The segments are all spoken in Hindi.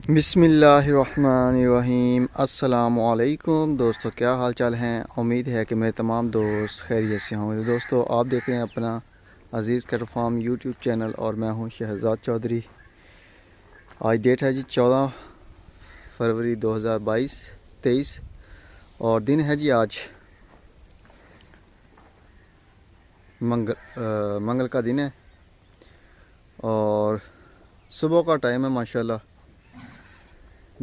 बिस्मिल्लाहिर्रहमानिर्रहीम। अस्सलामुअलैकुम दोस्तों, क्या हाल चाल हैं। उम्मीद है कि मेरे तमाम दोस्त खैरियत से होंगे। दोस्तों, आप देख रहे हैं अपना अज़ीज़ कैटल फार्म यूट्यूब चैनल और मैं हूं शहजाद चौधरी। आज डेट है जी 14 फरवरी 2023 और दिन है जी आज मंगल का दिन है और सुबह का टाइम है। माशाल्लाह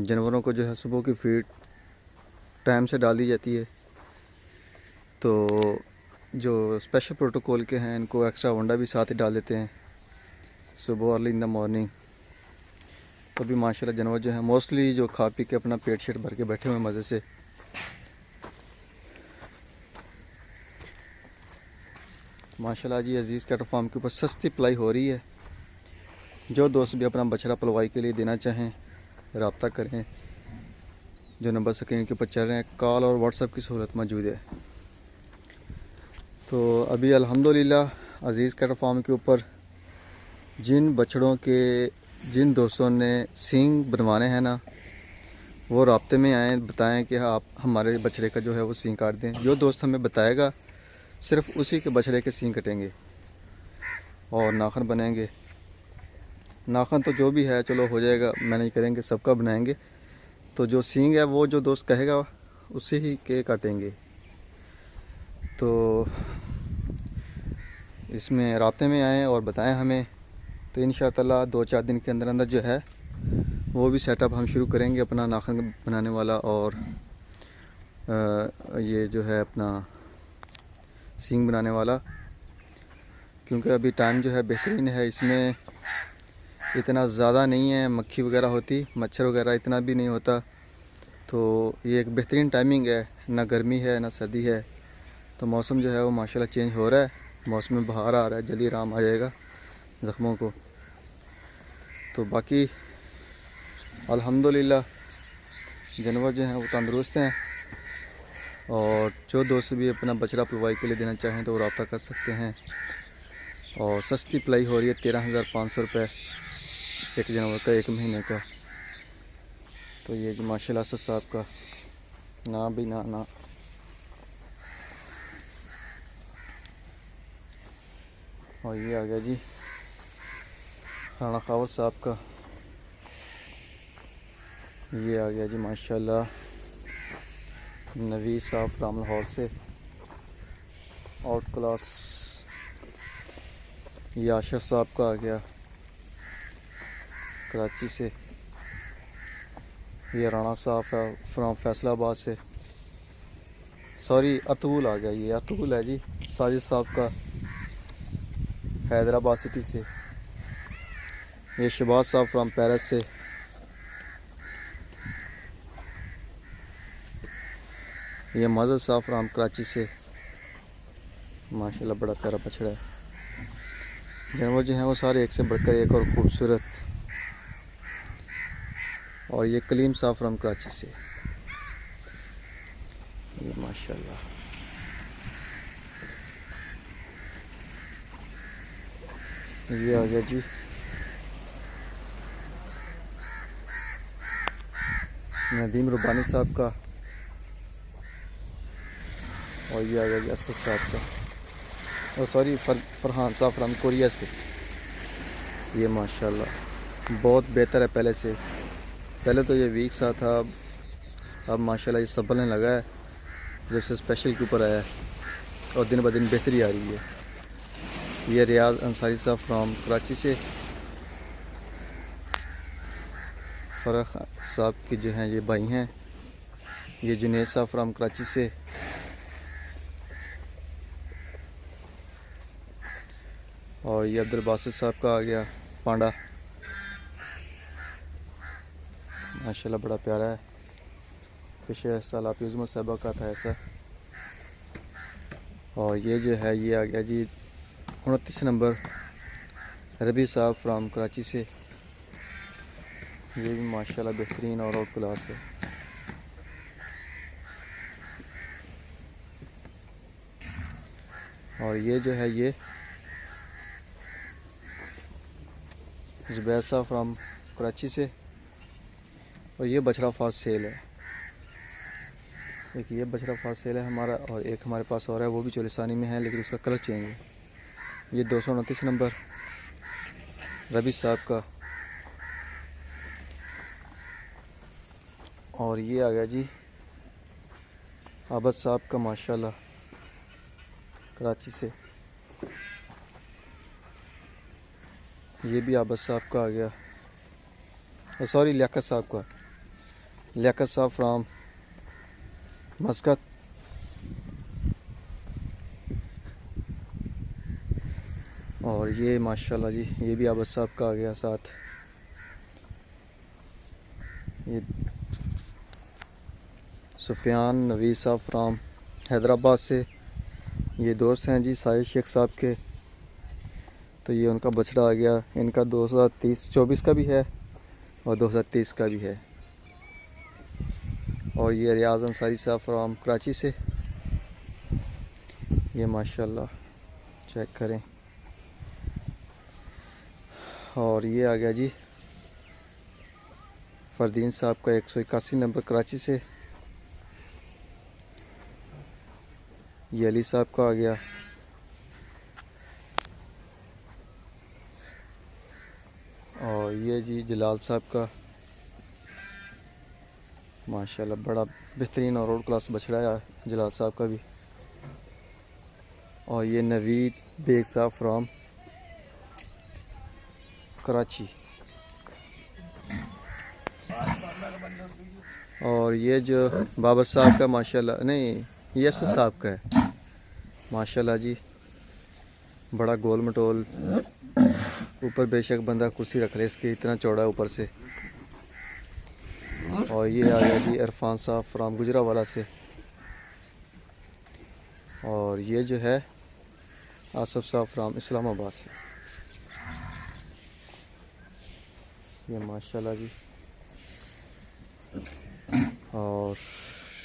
जानवरों को जो है सुबह की फीड टाइम से डाल दी जाती है। तो जो स्पेशल प्रोटोकॉल के हैं इनको एक्स्ट्रा वंडा भी साथ ही डाल देते हैं सुबह अर्ली इन द मॉर्निंग। तो भी माशाल्लाह जानवर जो है मोस्टली जो खा पी के अपना पेट शेट भर के बैठे हुए मज़े से। माशाल्लाह जी अजीज़ कैटल फार्म के ऊपर सस्ती पलाई हो रही है। जो दोस्त भी अपना बछड़ा पलवाई के लिए देना चाहें रब्ता करें। जो नंबर स्क्रीन के ऊपर चल रहे हैं, कॉल और व्हाट्सएप की सहूलत मौजूद है। तो अभी अल्हम्दुलिल्लाह अज़ीज़ कैटल फार्म के ऊपर जिन बछड़ों के जिन दोस्तों ने सींग बनवाने हैं ना, वो राब्ते में आएँ, बताएं कि आप हमारे बछड़े का जो है वो सींग काट दें। जो दोस्त हमें बताएगा सिर्फ उसी के बछड़े के सींग कटेंगे और नाखन बनेंगे। नाखन तो जो भी है चलो हो जाएगा, मैनेज करेंगे, सबका बनाएंगे। तो जो सींग है वो जो दोस्त कहेगा उसी ही के काटेंगे। तो इसमें राब्ते में आएँ और बताएं हमें, तो इंशाअल्लाह 2-4 दिन के अंदर अंदर जो है वो भी सेटअप हम शुरू करेंगे अपना नाखन बनाने वाला और ये जो है अपना सींग बनाने वाला। क्योंकि अभी टाइम जो है बेहतरीन है, इसमें इतना ज़्यादा नहीं है मक्खी वगैरह होती, मच्छर वगैरह इतना भी नहीं होता। तो ये एक बेहतरीन टाइमिंग है, ना गर्मी है ना सर्दी है। तो मौसम जो है वो माशाल्लाह चेंज हो रहा है, मौसम में बाहर आ रहा है, जल्दी आराम आ जाएगा ज़ख्मों को। तो बाकी अल्हम्दुलिल्लाह जानवर जो हैं वो तंदुरुस्त हैं और जो दोस्त भी अपना बछड़ा पलवाई के लिए देना चाहें तो वो रब्ता कर सकते हैं। और सस्ती पलाई हो रही है 13,500 रुपये एक जानवर का, एक महीने का। तो ये जी माशाल्लाह असद साहब का ना भी ना और ये आ गया जी राना खावत साहब का। ये आ गया जी माशाल्लाह नवी साहब राम लाहौर से आउट क्लास। ये आशा साहब का आ गया कराची से। ये राना साहब है फ्राम फैसलाबाद से। सॉरी अतुल आ गया, ये अतुल है जी साजिद साहब का हैदराबाद सिटी से। ये शहबाज साहब फ्राम पेरिस से। ये मज़र साहब फ्राम कराची से। माशाल्लाह बड़ा प्यारा बछड़ा है। जानवर जो हैं वो सारे एक से बढ़कर एक और खूबसूरत। और ये कलीम साहब फ्राम कराची से। ये माशाल्लाह ये आ गया जी नदीम रुबानी साहब का। और ये आ गया जी असद साहब का, और सॉरी फरहान साहब फ्राम कोरिया से। ये माशाल्लाह बहुत बेहतर है पहले से। पहले तो ये वीक सा था, अब माशाल्लाह ये संभलने लगा है जब से स्पेशल के ऊपर आया है और दिन ब दिन बेहतरी आ रही है। ये रियाज अंसारी साहब फ्राम कराची से। फ़रख साहब के जो हैं ये भाई हैं। ये जुनेद साहब फ्राम कराची से। और ये अब्दुल बासित साहब का आ गया पांडा। माशाल्लाह बड़ा प्यारा है। पिछले साल आप यूज़मत साहबा का था ऐसा। और ये जो है ये आ गया जी 29 नंबर रबी साहब फ्राम कराची से। ये भी माशाल्लाह बेहतरीन और आउट क्लास है। और ये जो है ये ज़ुबैर साहब फ्राम कराची से। और ये बछड़ा फास्ट सेल है। एक ये बछड़ा फास्ट सेल है हमारा, और एक हमारे पास और है, वो भी चोलिस्तानी में है लेकिन उसका कलर चेंज है। ये 229 नंबर रबी साहब का। और ये आ गया जी आबद साहब का, माशाल्लाह, कराची से। ये भी आबद साहब का आ गया, सॉरी लियाकत साहब का, लियाकत साहब फ्राम मस्कत। और ये माशाल्लाह जी ये भी आबद साहब का आ गया साथ। ये सुफियान नवीद साहब फ्राम हैदराबाद से, ये दोस्त हैं जी साहिद शेख साहब के। तो ये उनका बछड़ा आ गया, इनका 2023-24 का भी है और 2023 का भी है। और ये रियाज अंसारी साहब फ्राम कराची से, ये माशाल्लाह चेक करें। और ये आ गया जी फरदीन साहब का 181 नंबर कराची से। ये अली साहब का आ गया। और ये जी जलाल साहब का, माशाल्लाह बड़ा बेहतरीन और रोड क्लास बछड़ा है जलाल साहब का भी। और ये नवीद बेग साहब फ्राम कराची। और ये जो बाबर साहब का, माशाल्लाह, नहीं ये असद साहब का है, माशाल्लाह जी, बड़ा गोल मटोल, ऊपर बेशक बंदा कुर्सी रख ले इसके, इतना चौड़ा ऊपर से। और ये आ गया जी इरफान साहब फ्राम गुजरावाला से। और ये जो है आसफ साहब फ्राम इस्लामाबाद से। ये माशाल्लाह जी। और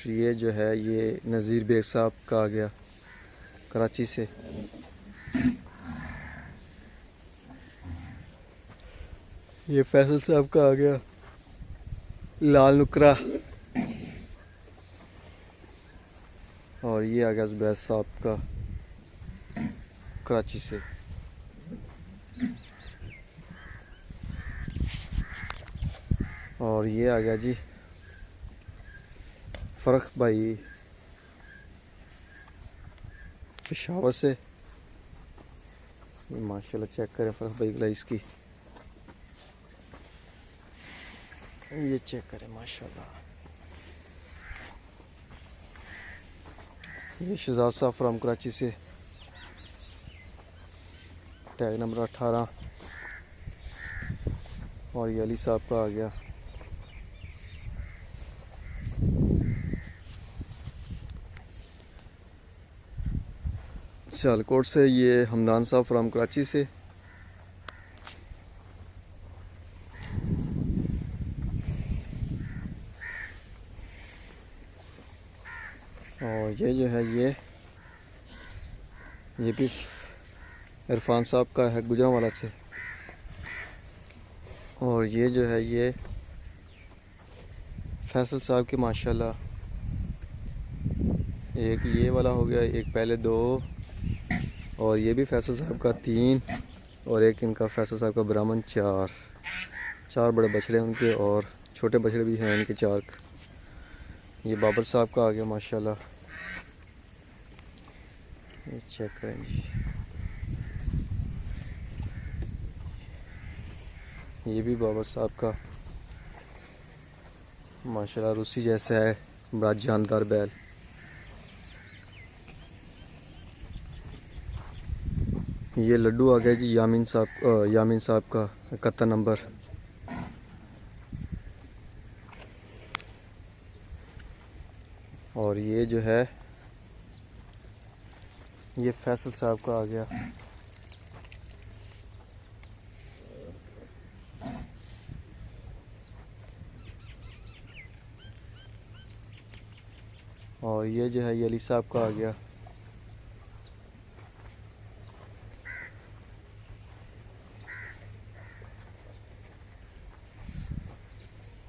ये जो है ये नज़ीर बेग साहब का आ गया कराची से। ये फैसल साहब का आ गया लाल नुकरा। और ये आ गया जुबैर साहब का कराची से। और ये आ गया जी फ़र्क भाई पेशावर से। माशाल्लाह चेक करें फ़र्क भाई ग्लाइस की, ये चेक करें माशाल्लाह। ये शहजाद साहब फ्राम कराची से, टैग नंबर 18। और ये अली साहब का आ गया। सियालकोट से ये हमदान साहब फ्राम कराची से। और ये जो है ये भी इरफान साहब का है गुजरांवाला से। और ये जो है ये फैसल साहब की, माशाल्लाह, एक ये वाला हो गया, एक पहले 2, और ये भी फैसल साहब का 3, और एक इनका फैसल साहब का ब्राह्मण 4 बड़े बछड़े उनके, और छोटे बछड़े भी हैं इनके 4। ये बाबर साहब का आ गया माशाल्लाह, ये चेक करें जी। ये भी बाबर साहब का माशाल्लाह रूसी जैसा है, बड़ा जानदार बैल। ये लड्डू आ गया जी यामीन साहब का 71 नंबर। और ये जो है ये फैसल साहब का आ गया। और ये जो है ये अली साहब का आ गया।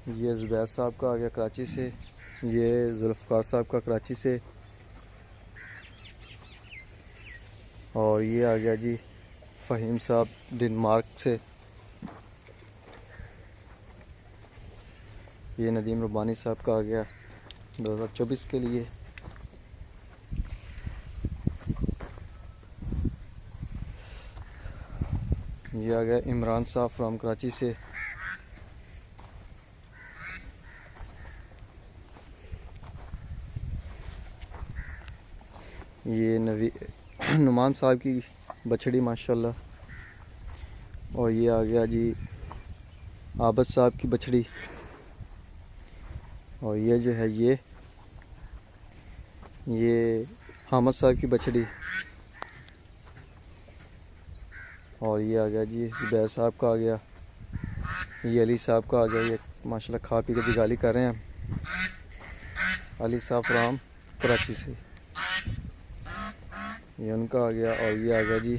ये ज़ुबैर साहब का आ गया कराची से, ये जुल्फ़कार साहब का कराची से, और ये आ गया जी फ़हीम साहब डेनमार्क से, ये नदीम रब्बानी साहब का आ गया 2024 के लिए। ये आ गया इमरान साहब फ्रॉम कराची से, ये नुमान साहब की बछड़ी माशाल्लाह, और ये आ गया जी आबद साहब की बछड़ी, और ये जो है ये हामद साहब की बछड़ी, और ये आ गया जी ज़ुबैर साहब का आ गया, ये अली साहब का आ गया। ये माशाल्लाह खा पी के जिगाली कर रहे हैं अली साहब फ्राम कराची से, ये उनका आ गया। और ये आ गया जी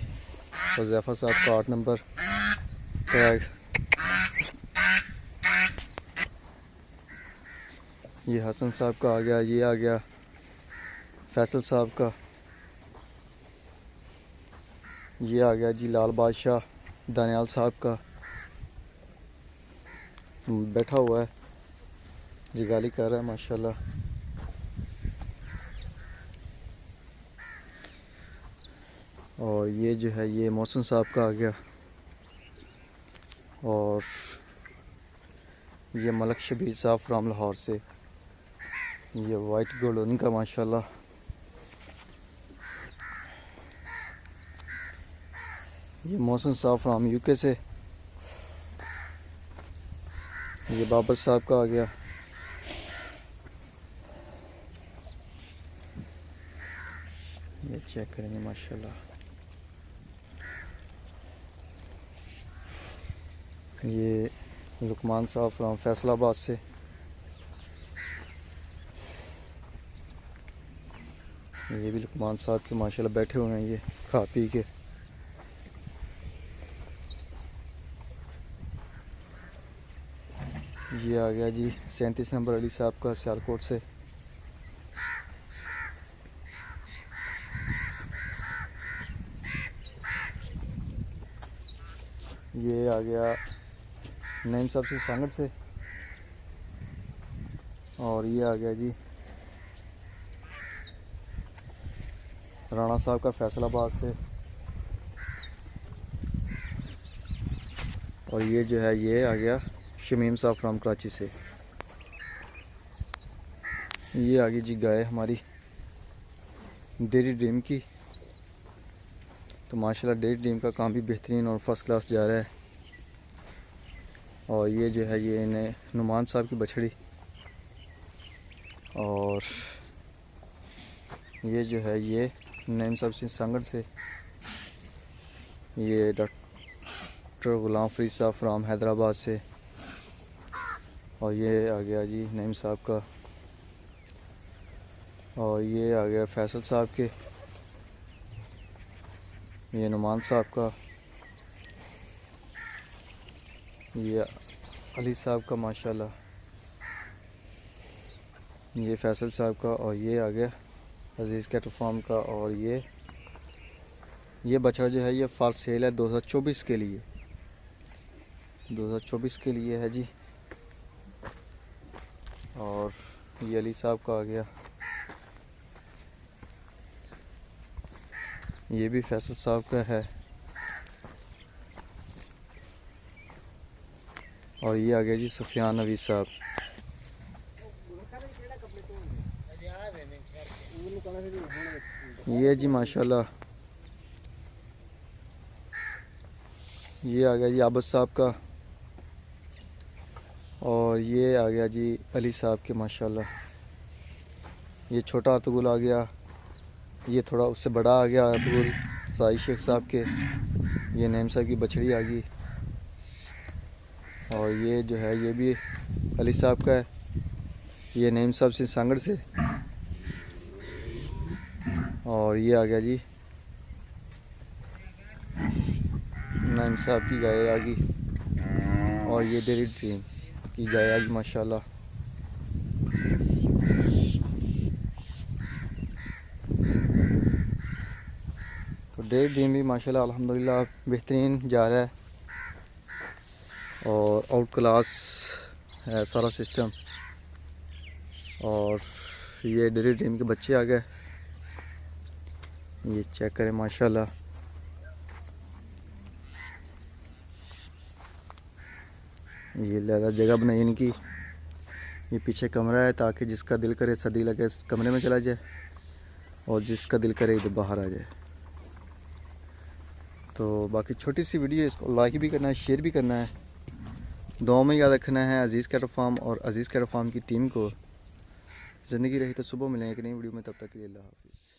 हुज़ैफ़ा साहब का 8 नंबर टैग, ये हसन साहब का आ गया। ये आ गया फैसल साहब का, ये आ गया जी लाल बादशाह दानियाल साहब का, बैठा हुआ है जिगाली कर रहा है माशाल्लाह। और ये जो है ये मोहसिन साहब का आ गया, और ये मलक शबीर साहब फ्राम लाहौर से, ये वाइट गोल्ड उनका माशाल्लाह। ये मोहसिन साहब फ्राम यूके से, ये बाबर साहब का आ गया। ये चेक करेंगे माशाल्लाह। ये लुकमान साहब फ्राम फैसलाबाद से, ये भी लुकमान साहब के माशाल्लाह बैठे हुए हैं ये खा पी के। ये आ गया जी 37 नंबर अली साहब का सियालकोट से, ये आ गया नईम साहब से सांगड़ से, और ये आ गया जी राणा साहब का फैसलाबाद से, और ये जो है ये आ गया शमीम साहब फ्राम कराची से। ये आ गई जी गाय हमारी डेयरी ड्रीम की, तो माशाल्लाह डेयरी ड्रीम का काम भी बेहतरीन और फर्स्ट क्लास जा रहा है। और ये जो है ये इन्हें नुमान साहब की बछड़ी, और ये जो है ये नईम साहब से सांगड़ से, ये डॉक्टर गुलाम फरीद साहब फ्राम हैदराबाद से, और ये आ गया जी नईम साहब का, और ये आ गया फैसल साहब के, ये नुमान साहब का, ये अली साहब का माशाल्लाह, ये फैसल साहब का, और ये आ गया अजीज़ कैटल फार्म का। और ये बछड़ा जो है ये फॉर सेल है 2024 के लिए, 2024 के लिए है जी। और ये अली साहब का आ गया, ये भी फैसल साहब का है, और ये आ गया जी सुफियान नवीस साहब। ये जी माशाल्लाह ये आ गया जी आबद साहब का, और ये आ गया जी अली साहब के माशाल्लाह। ये छोटा अर्तुगुल आ गया, ये थोड़ा उससे बड़ा आ गया अर्तुगुल साई शेख साहब के, ये नईम साहब की बछड़ी आ गई। और ये जो है ये भी अली साहब का है, ये नईम साहब से सांगड़ से, और ये आ गया जी नईम साहब की गाय आ गई। और ये डेयरी ड्रीम की जाए आज माशाल्लाह। तो डेयरी ड्रीम भी माशाल्लाह अल्हम्दुलिल्लाह बेहतरीन जा रहा है और आउट क्लास है सारा सिस्टम। और ये डेयरी ड्रीम के बच्चे आ गए, ये चेक करें माशाल्लाह। ये ज़्यादा जगह बनाई इनकी, ये पीछे कमरा है ताकि जिसका दिल करे सर्दी लगे इस कमरे में चला जाए और जिसका दिल करे इधर बाहर आ जाए। तो बाकी छोटी सी वीडियो, इसको लाइक भी करना है, शेयर भी करना है, दुआ में याद रखना है अज़ीज़ कैटल फार्म और अज़ीज़ कैटल फार्म की टीम को। ज़िंदगी रही तो सुबह मिलेंगे एक नई वीडियो में, तब तक के लिए अल्लाह हाफिज़।